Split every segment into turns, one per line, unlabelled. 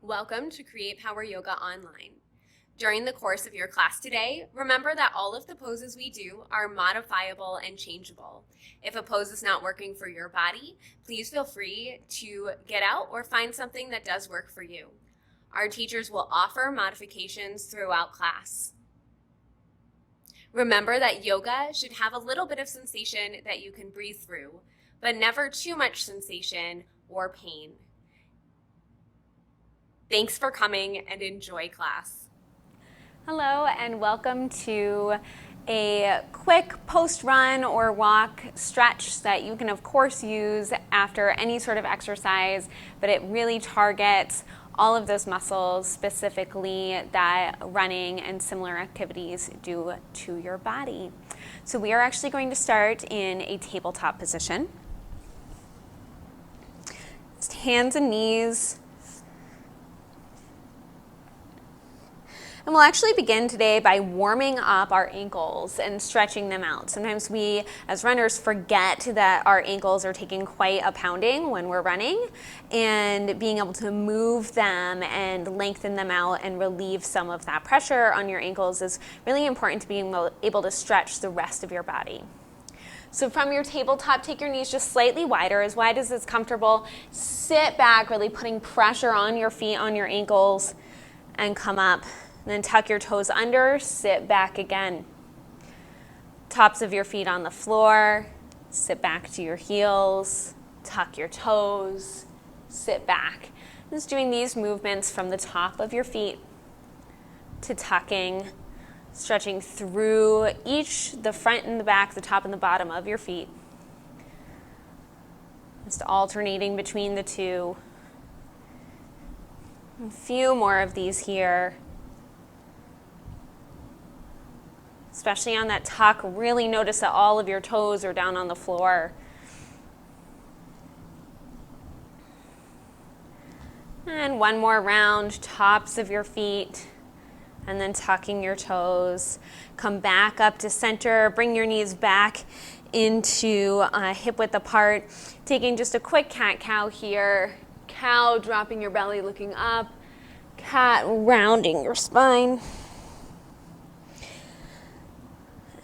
Welcome to Create Power Yoga Online. During the course of your class today, remember that all of the poses we do are modifiable and changeable. If a pose is not working for your body, please feel free to get out or find something that does work for you. Our teachers will offer modifications throughout class. Remember that yoga should have a little bit of sensation that you can breathe through, but never too much sensation or pain. Thanks for coming and enjoy class.
Hello and welcome to a quick post-run or walk stretch that you can of course use after any sort of exercise, but it really targets all of those muscles specifically that running and similar activities do to your body. So we are actually going to start in a tabletop position. Just hands and knees. And we'll actually begin today by warming up our ankles and stretching them out. Sometimes we, as runners, forget that our ankles are taking quite a pounding when we're running, and being able to move them and lengthen them out and relieve some of that pressure on your ankles is really important to being able to stretch the rest of your body. So from your tabletop, take your knees just slightly wider, as wide as is comfortable. Sit back, really putting pressure on your feet, on your ankles, and come up. And then tuck your toes under, sit back again. Tops of your feet on the floor, sit back to your heels, tuck your toes, sit back. Just doing these movements from the top of your feet to tucking, stretching through the front and the back, the top and the bottom of your feet. Just alternating between the two. A few more of these here. Especially on that tuck, really notice that all of your toes are down on the floor. And one more round, tops of your feet, and then tucking your toes. Come back up to center, bring your knees back into hip width apart. Taking just a quick cat-cow here. Cow, dropping your belly, looking up. Cat, rounding your spine.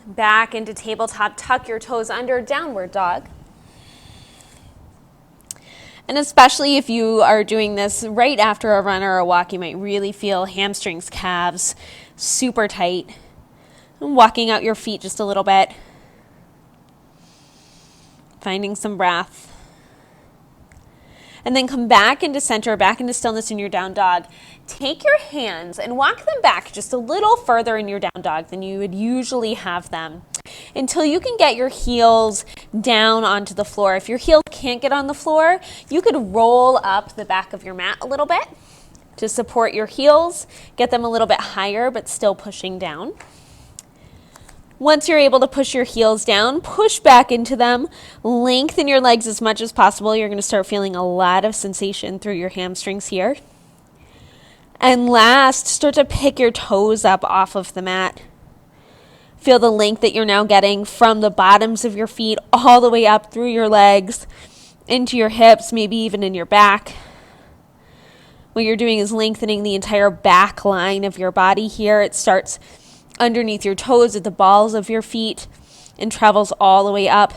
Back into tabletop, tuck your toes under, downward dog. And especially if you are doing this right after a run or a walk, you might really feel hamstrings, calves super tight. And walking out your feet just a little bit. Finding some breath. And then come back into center, back into stillness in your down dog. Take your hands and walk them back just a little further in your down dog than you would usually have them, until you can get your heels down onto the floor. If your heel can't get on the floor, you could roll up the back of your mat a little bit to support your heels, get them a little bit higher but still pushing down. Once you're able to push your heels down, push back into them, lengthen your legs as much as possible. You're going to start feeling a lot of sensation through your hamstrings here. And last, start to pick your toes up off of the mat. Feel the length that you're now getting from the bottoms of your feet all the way up through your legs, into your hips, maybe even in your back. What you're doing is lengthening the entire back line of your body here. It starts underneath your toes at the balls of your feet and travels all the way up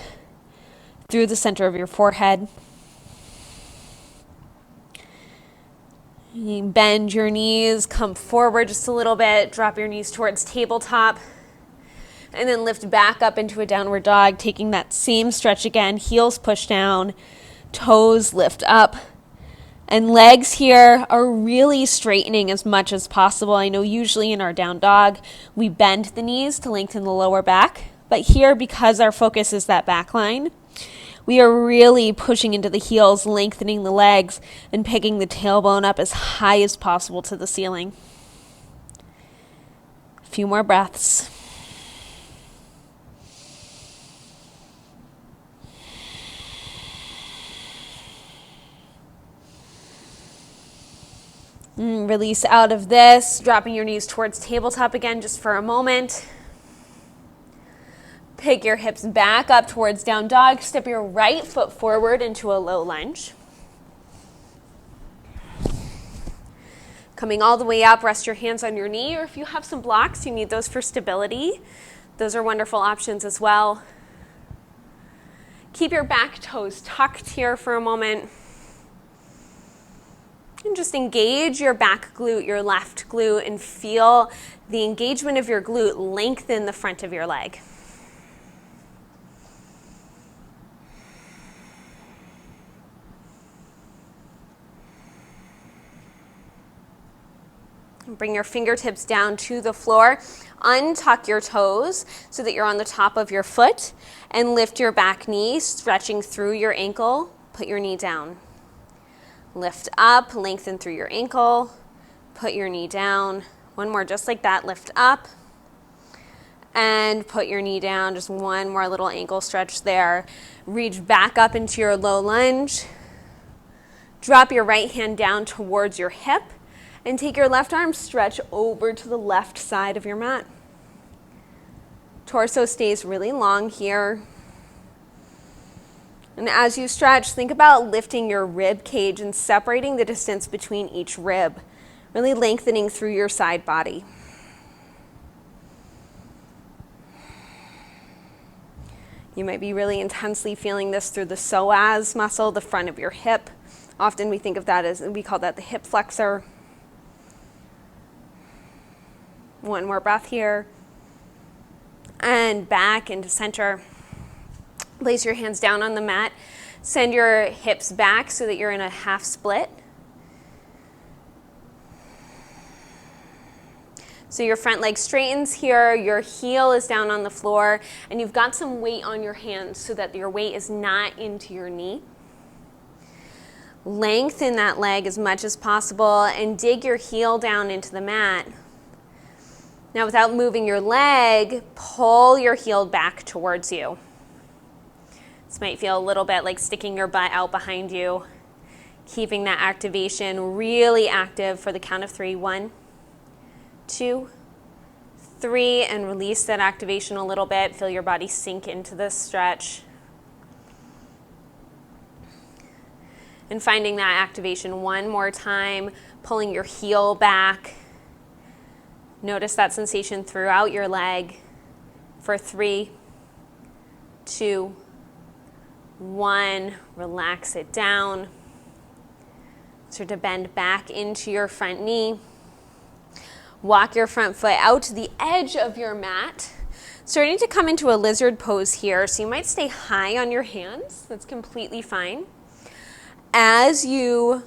through the center of your forehead. You bend your knees, come forward just a little bit, drop your knees towards tabletop, and then lift back up into a downward dog, taking that same stretch again, heels push down, toes lift up. And legs here are really straightening as much as possible. I know usually in our down dog, we bend the knees to lengthen the lower back. But here, because our focus is that back line, we are really pushing into the heels, lengthening the legs, and picking the tailbone up as high as possible to the ceiling. A few more breaths. Release out of this, dropping your knees towards tabletop again just for a moment. Pick your hips back up towards down dog. Step your right foot forward into a low lunge. Coming all the way up, rest your hands on your knee, or if you have some blocks, you need those for stability. Those are wonderful options as well. Keep your back toes tucked here for a moment. And just engage your back glute, your left glute, and feel the engagement of your glute lengthen the front of your leg. Bring your fingertips down to the floor. Untuck your toes so that you're on the top of your foot, and lift your back knee, stretching through your ankle. Put your knee down. Lift up, lengthen through your ankle. Put your knee down. One more just like that. Lift up and put your knee down. Just one more little ankle stretch there. Reach back up into your low lunge. Drop your right hand down towards your hip. And take your left arm, stretch over to the left side of your mat. Torso stays really long here. And as you stretch, think about lifting your rib cage and separating the distance between each rib, really lengthening through your side body. You might be really intensely feeling this through the psoas muscle, the front of your hip. Often we think of that as, we call that the hip flexor. One more breath here. And back into center. Place your hands down on the mat. Send your hips back so that you're in a half split. So your front leg straightens here, your heel is down on the floor, and you've got some weight on your hands so that your weight is not into your knee. Lengthen that leg as much as possible and dig your heel down into the mat. Now, without moving your leg, pull your heel back towards you. This might feel a little bit like sticking your butt out behind you. Keeping that activation really active for the count of 3. 1, 2, 3, and release that activation a little bit. Feel your body sink into this stretch. And finding that activation one more time, pulling your heel back. Notice that sensation throughout your leg for 3, 2, 1. Relax it down. Start to bend back into your front knee. Walk your front foot out to the edge of your mat. Starting to come into a lizard pose here, so you might stay high on your hands. That's completely fine. As you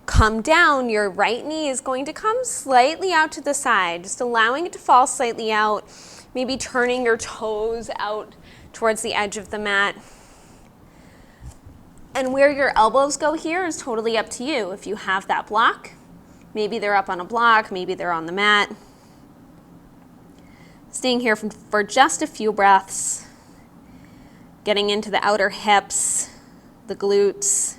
come down, your right knee is going to come slightly out to the side, just allowing it to fall slightly out, maybe turning your toes out towards the edge of the mat. And where your elbows go here is totally up to you. If you have that block, maybe they're up on a block, maybe they're on the mat. Staying here for just a few breaths, getting into the outer hips, the glutes.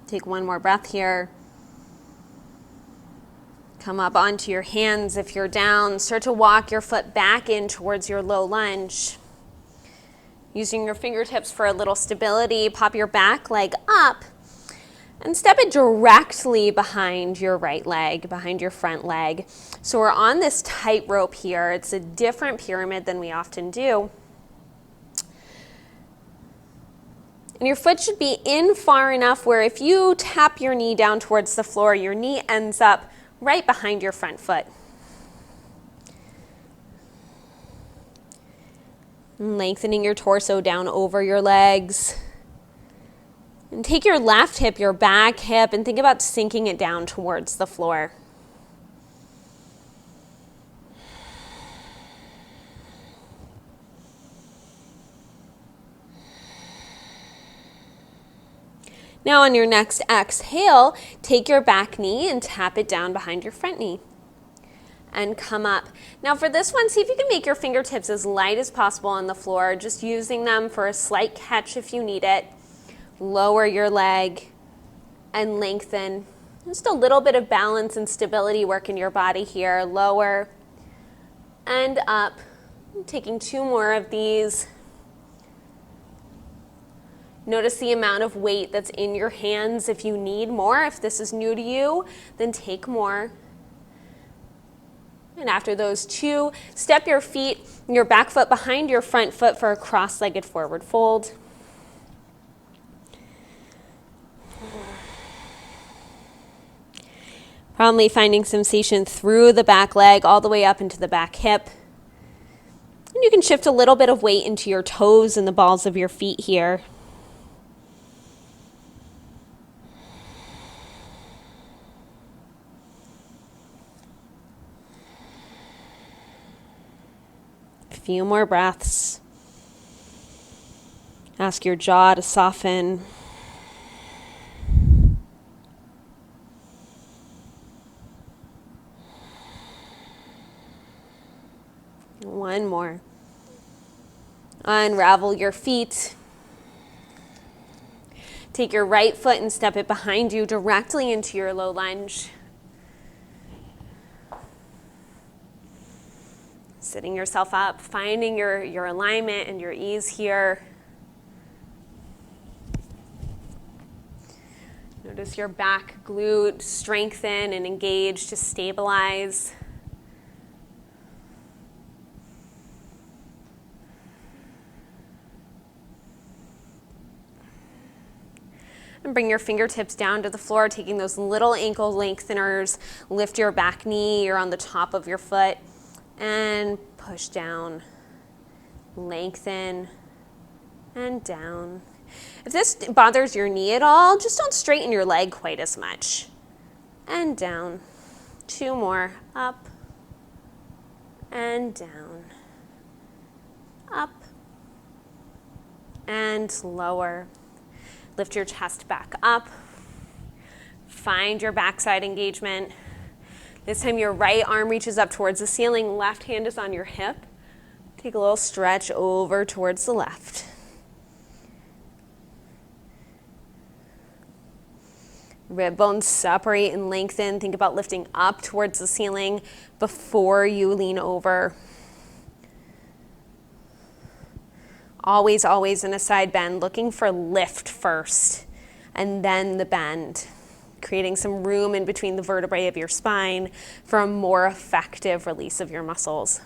Take one more breath here. Come up onto your hands if you're down. Start to walk your foot back in towards your low lunge. Using your fingertips for a little stability, pop your back leg up and step it directly behind your right leg, behind your front leg. So we're on this tightrope here. It's a different pyramid than we often do. And your foot should be in far enough where if you tap your knee down towards the floor, your knee ends up right behind your front foot. Lengthening your torso down over your legs. And take your left hip, your back hip, and think about sinking it down towards the floor. Now on your next exhale, take your back knee and tap it down behind your front knee. And come up. Now for this one, see if you can make your fingertips as light as possible on the floor, just using them for a slight catch if you need it. Lower your leg and lengthen. Just a little bit of balance and stability work in your body here. Lower and up. Taking 2 more of these. Notice the amount of weight that's in your hands. If you need more, if this is new to you, then take more. And after those 2, step your feet, your back foot behind your front foot for a cross-legged forward fold. Probably finding sensation through the back leg all the way up into the back hip. And you can shift a little bit of weight into your toes and the balls of your feet here. A few more breaths. Ask your jaw to soften. One more. Unravel your feet. Take your right foot and step it behind you directly into your low lunge. Sitting yourself up, finding your alignment and your ease here. Notice your back glute strengthen and engage to stabilize. And bring your fingertips down to the floor, taking those little ankle lengtheners. Lift your back knee, you're on the top of your foot, and push down. Lengthen and down. If this bothers your knee at all, just don't straighten your leg quite as much. And down. 2 more. Up and down. Up and lower. Lift your chest back up. Find your backside engagement. This time your right arm reaches up towards the ceiling. Left hand is on your hip. Take a little stretch over towards the left. Rib bones separate and lengthen. Think about lifting up towards the ceiling before you lean over. Always, always in a side bend, looking for lift first, and then the bend, creating some room in between the vertebrae of your spine for a more effective release of your muscles.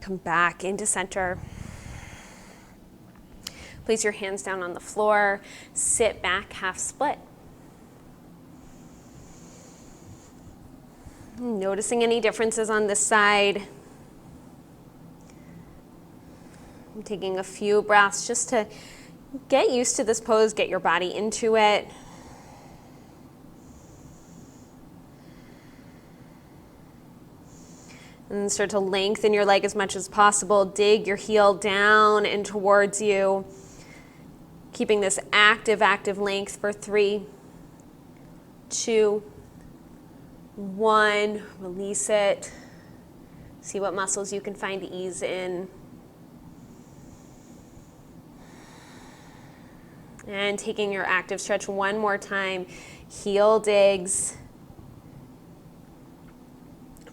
Come back into center. Place your hands down on the floor. Sit back, half split. Noticing any differences on this side. I'm taking a few breaths just to get used to this pose, get your body into it. And start to lengthen your leg as much as possible. Dig your heel down and towards you. Keeping this active length for 3, 2, 1, release it. See what muscles you can find ease in. And taking your active stretch one more time, heel digs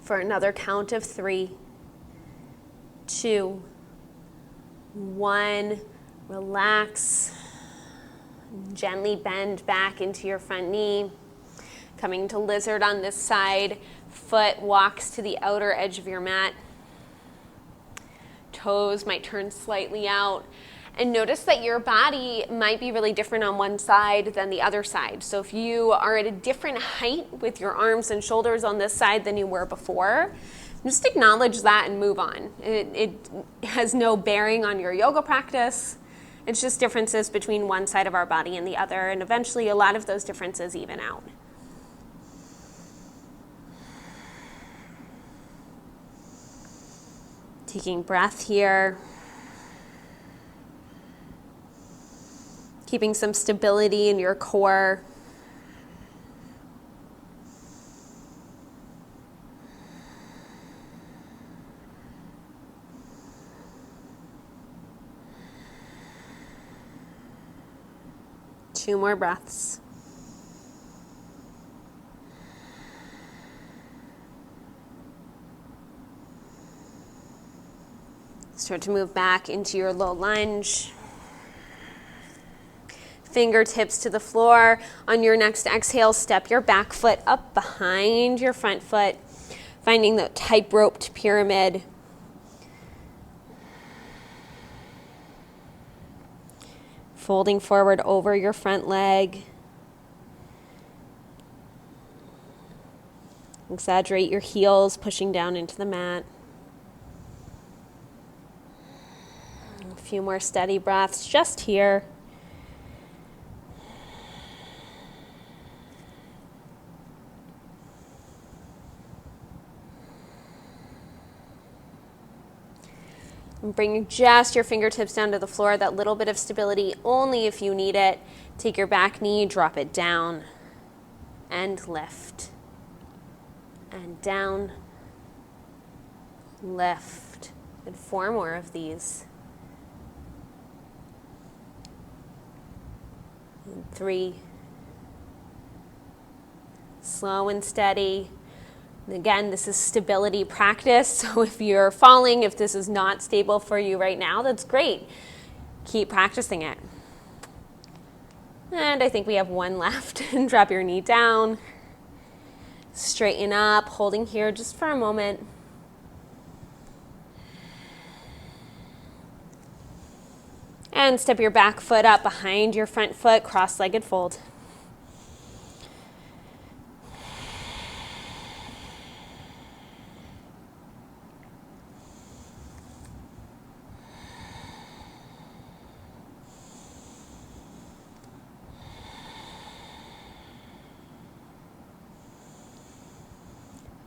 for another count of 3, 2, 1, relax. Gently bend back into your front knee. Coming to lizard on this side, foot walks to the outer edge of your mat. Toes might turn slightly out. And notice that your body might be really different on one side than the other side. So if you are at a different height with your arms and shoulders on this side than you were before, just acknowledge that and move on. It has no bearing on your yoga practice. It's just differences between one side of our body and the other. And eventually a lot of those differences even out. Taking breath here. Keeping some stability in your core. 2 more breaths. Start to move back into your low lunge. Fingertips to the floor. On your next exhale, step your back foot up behind your front foot, finding the tight-roped pyramid. Folding forward over your front leg. Exaggerate your heels, pushing down into the mat. A few more steady breaths just here. And bring just your fingertips down to the floor, that little bit of stability only if you need it. Take your back knee, drop it down, and lift. And down, lift. And 4 more of these. And 3. Slow and steady. And again, this is stability practice, so if you're falling, if this is not stable for you right now, that's great. Keep practicing it. And I think we have 1 left. And drop your knee down. Straighten up, holding here just for a moment. And step your back foot up behind your front foot, cross-legged fold.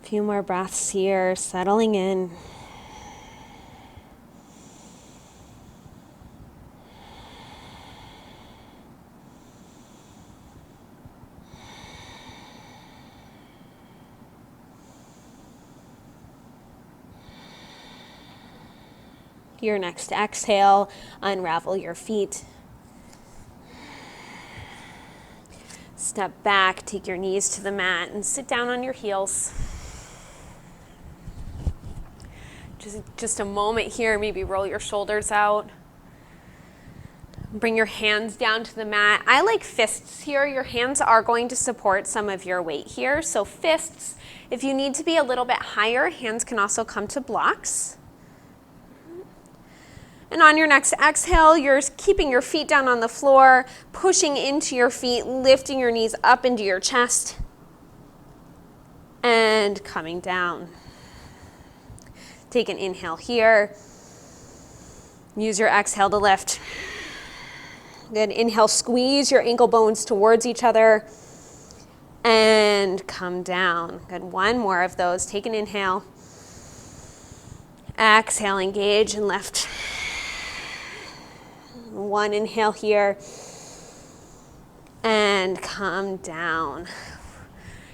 Few more breaths here, settling in. Your next exhale, unravel your feet. Step back, take your knees to the mat, and sit down on your heels. Just a moment here, maybe roll your shoulders out. Bring your hands down to the mat. I like fists here. Your hands are going to support some of your weight here. So fists, if you need to be a little bit higher, hands can also come to blocks. And on your next exhale, you're keeping your feet down on the floor, pushing into your feet, lifting your knees up into your chest, and coming down. Take an inhale here. Use your exhale to lift. Good. Inhale, squeeze your ankle bones towards each other and come down. Good. 1 more of those. Take an inhale. Exhale, engage and lift. 1 inhale here and come down.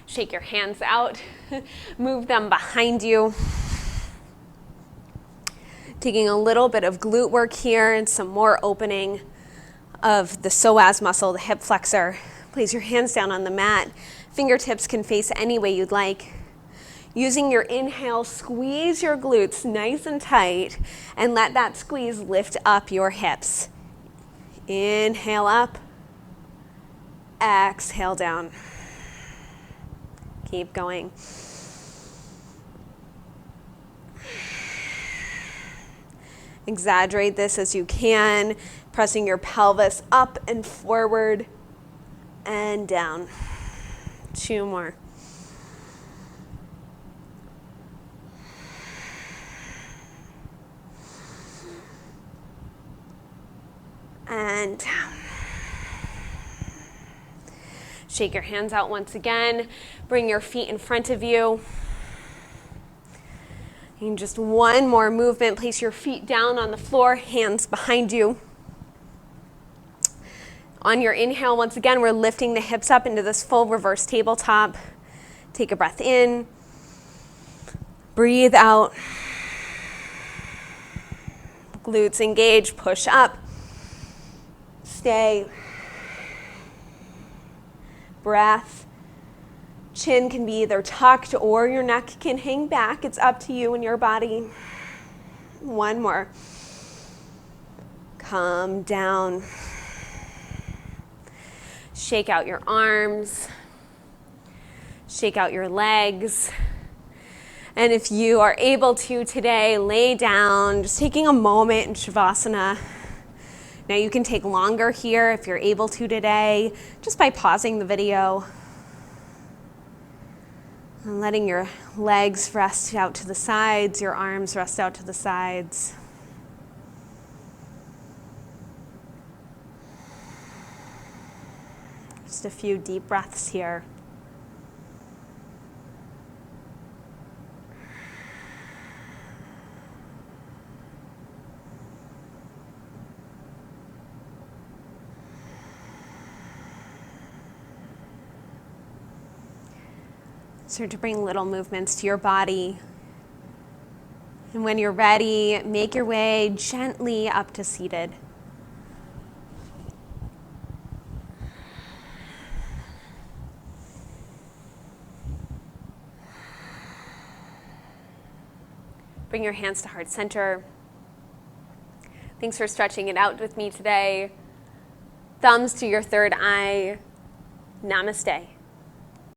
Shake your hands out. Move them behind you. Taking a little bit of glute work here and some more opening of the psoas muscle, the hip flexor. Place your hands down on the mat. Fingertips can face any way you'd like. Using your inhale, squeeze your glutes nice and tight and let that squeeze lift up your hips. Inhale up. Exhale down. Keep going. Exaggerate this as you can, pressing your pelvis up and forward and down. 2 more. And down. Shake your hands out once again. Bring your feet in front of you. And just 1 more movement. Place your feet down on the floor, hands behind you. On your inhale, once again, we're lifting the hips up into this full reverse tabletop. Take a breath in. Breathe out. Glutes engage, push up. Stay. breath. Chin can be either tucked or your neck can hang back. It's up to you and your body. One more. Come down. Shake out your arms. Shake out your legs. And if you are able to today, lay down, just taking a moment in Shavasana. Now you can take longer here if you're able to today, just by pausing the video. And letting your legs rest out to the sides, your arms rest out to the sides. Just a few deep breaths here. Start to bring little movements to your body. And when you're ready, make your way gently up to seated. Bring your hands to heart center. Thanks for stretching it out with me today. Thumbs to your third eye. Namaste.